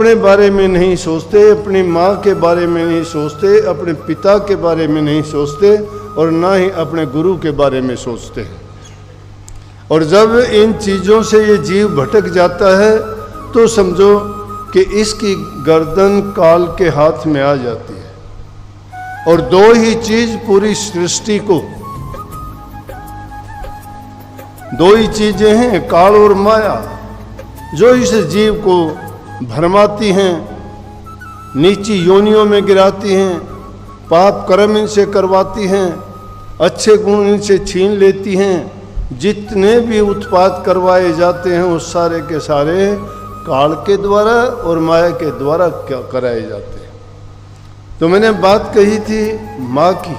अपने बारे में नहीं सोचते, अपनी माँ के बारे में नहीं सोचते, अपने पिता के बारे में नहीं सोचते और ना ही अपने गुरु के बारे में सोचते हैं। और जब इन चीज़ों से ये जीव भटक जाता है तो समझो कि इसकी गर्दन काल के हाथ में आ जाती है। और दो ही चीज पूरी सृष्टि को, दो ही चीजें हैं, काल और माया, जो इस जीव को भरमाती हैं, नीची योनियों में गिराती हैं, पाप कर्म इनसे करवाती हैं, अच्छे गुण इनसे छीन लेती हैं। जितने भी उत्पात करवाए जाते हैं वो सारे के सारे काल के द्वारा और माया के द्वारा क्या कराए जाते हैं। तो मैंने बात कही थी माँ की,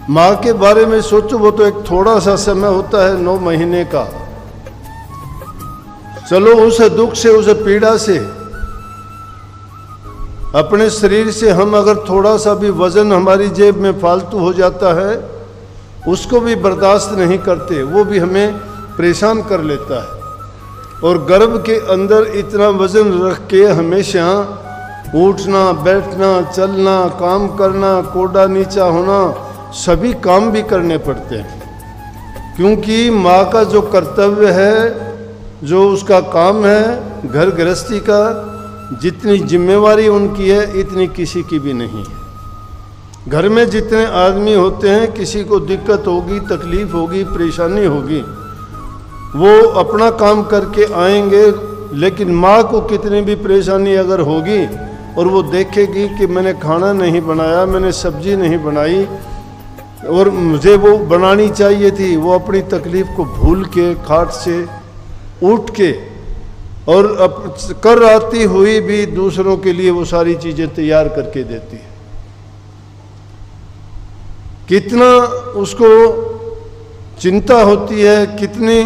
माँ के बारे में सोचो, वो तो एक थोड़ा सा समय होता है 9 महीने का। चलो उस दुख से, उस पीड़ा से, अपने शरीर से हम अगर थोड़ा सा भी वजन हमारी जेब में फालतू हो जाता है उसको भी बर्दाश्त नहीं करते, वो भी हमें परेशान कर लेता है। और गर्भ के अंदर इतना वजन रख के हमेशा उठना, बैठना, चलना, काम करना, कोड़ा नीचा होना, सभी काम भी करने पड़ते हैं। क्योंकि माँ का जो कर्तव्य है, जो उसका काम है घर गृहस्थी का, जितनी जिम्मेवारी उनकी है इतनी किसी की भी नहीं है। घर में जितने आदमी होते हैं, किसी को दिक्कत होगी, तकलीफ होगी, परेशानी होगी, वो अपना काम करके आएंगे। लेकिन माँ को कितनी भी परेशानी अगर होगी और वो देखेगी कि मैंने खाना नहीं बनाया, मैंने सब्जी नहीं बनाई और मुझे वो बनानी चाहिए थी, वो अपनी तकलीफ को भूल के खाट से उठ के और कर आती हुई भी दूसरों के लिए वो सारी चीज़ें तैयार करके देती है। कितना उसको चिंता होती है, कितनी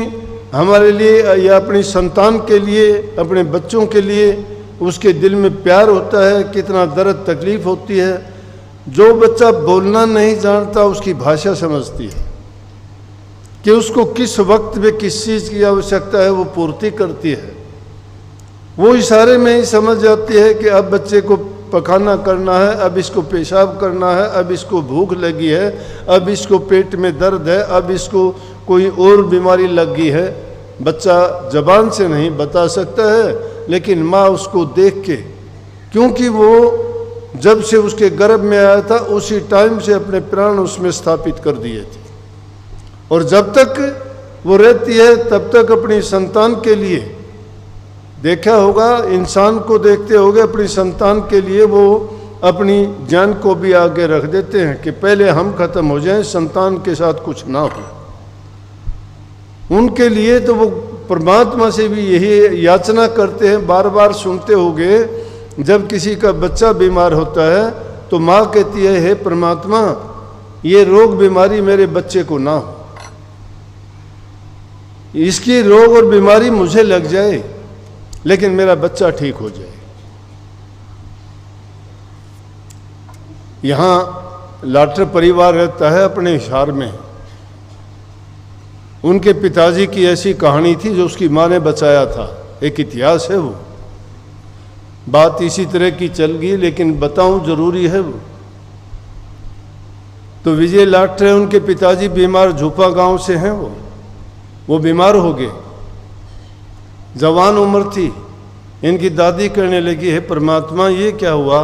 हमारे लिए या अपनी संतान के लिए, अपने बच्चों के लिए उसके दिल में प्यार होता है, कितना दर्द तकलीफ होती है। जो बच्चा बोलना नहीं जानता उसकी भाषा समझती है कि उसको किस वक्त में किस चीज़ की आवश्यकता है, वो पूर्ति करती है। वो इशारे में ही समझ जाती है कि अब बच्चे को पखाना करना है, अब इसको पेशाब करना है, अब इसको भूख लगी है, अब इसको पेट में दर्द है, अब इसको कोई और बीमारी लग गई है। बच्चा जबान से नहीं बता सकता है, लेकिन माँ उसको देख के, क्योंकि वो जब से उसके गर्भ में आया था उसी टाइम से अपने प्राण उसमें स्थापित कर दिए थे। और जब तक वो रहती है तब तक अपनी संतान के लिए, देखा होगा इंसान को देखते होगे, अपनी संतान के लिए वो अपनी जान को भी आगे रख देते हैं कि पहले हम खत्म हो जाएं, संतान के साथ कुछ ना हो। उनके लिए तो वो परमात्मा से भी यही याचना करते हैं। बार बार सुनते होगे जब किसी का बच्चा बीमार होता है तो माँ कहती है, हे परमात्मा ये रोग बीमारी मेरे बच्चे को ना हो, इसकी रोग और बीमारी मुझे लग जाए लेकिन मेरा बच्चा ठीक हो जाए। यहाँ लाटर परिवार रहता है अपने हिसार में। उनके पिताजी की ऐसी कहानी थी जो उसकी माँ ने बचाया था, एक इतिहास है वो। बात इसी तरह की चल गई लेकिन बताऊं जरूरी है वो। तो विजय लाटर उनके पिताजी बीमार, झूपा गांव से हैं वो बीमार हो गए, जवान उम्र थी। इनकी दादी कहने लगी, हे परमात्मा ये क्या हुआ,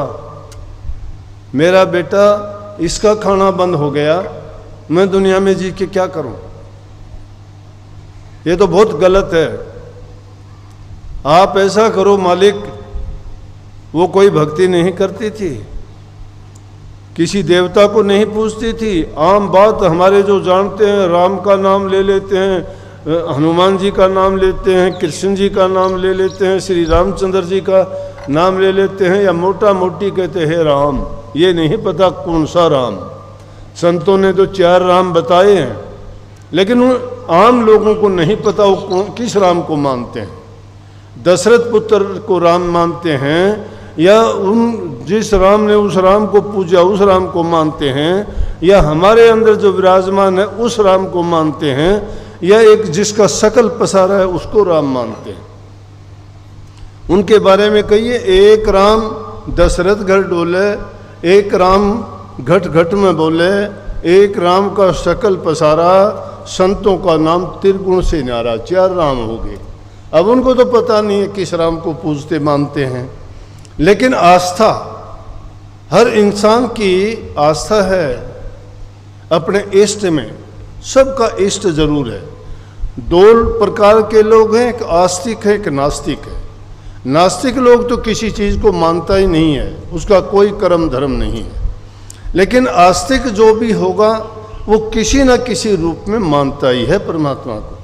मेरा बेटा इसका खाना बंद हो गया, मैं दुनिया में जी के क्या करूं, ये तो बहुत गलत है। आप ऐसा करो मालिक। वो कोई भक्ति नहीं करती थी, किसी देवता को नहीं पूछती थी। आम बात हमारे जो जानते हैं, राम का नाम ले लेते हैं, हनुमान जी का नाम लेते हैं, कृष्ण जी का नाम ले लेते हैं, श्री रामचंद्र जी का नाम ले लेते हैं, या मोटा मोटी कहते हैं राम। ये नहीं पता कौन सा राम। संतों ने तो 4 राम बताए हैं, लेकिन उन आम लोगों को नहीं पता वो किस राम को मानते हैं। दशरथ पुत्र को राम मानते हैं, या उन जिस राम ने उस राम को पूजा उस राम को मानते हैं, या हमारे अंदर जो विराजमान है उस राम को मानते हैं, या एक जिसका शकल पसारा है उसको राम मानते हैं। उनके बारे में कहिए, एक राम दशरथ घर डोले, एक राम घट घट में बोले, एक राम का शकल पसारा, संतों का नाम त्रिगुण से न्यारा। 4 राम हो गए। अब उनको तो पता नहीं है किस राम को पूजते मानते हैं, लेकिन आस्था, हर इंसान की आस्था है अपने इष्ट में। सबका इष्ट जरूर है। 2 प्रकार के लोग हैं, एक आस्तिक है, एक नास्तिक है। नास्तिक लोग तो किसी चीज़ को मानता ही नहीं है, उसका कोई कर्म धर्म नहीं है। लेकिन आस्तिक जो भी होगा वो किसी न किसी रूप में मानता ही है परमात्मा को,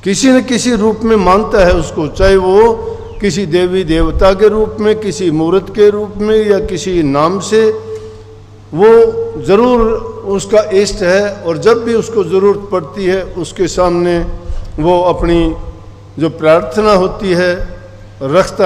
किसी न किसी रूप में मानता है उसको, चाहे वो किसी देवी देवता के रूप में, किसी मूर्त के रूप में, या किसी नाम से। वो ज़रूर उसका इष्ट है, और जब भी उसको ज़रूरत पड़ती है उसके सामने वो अपनी जो प्रार्थना होती है रखता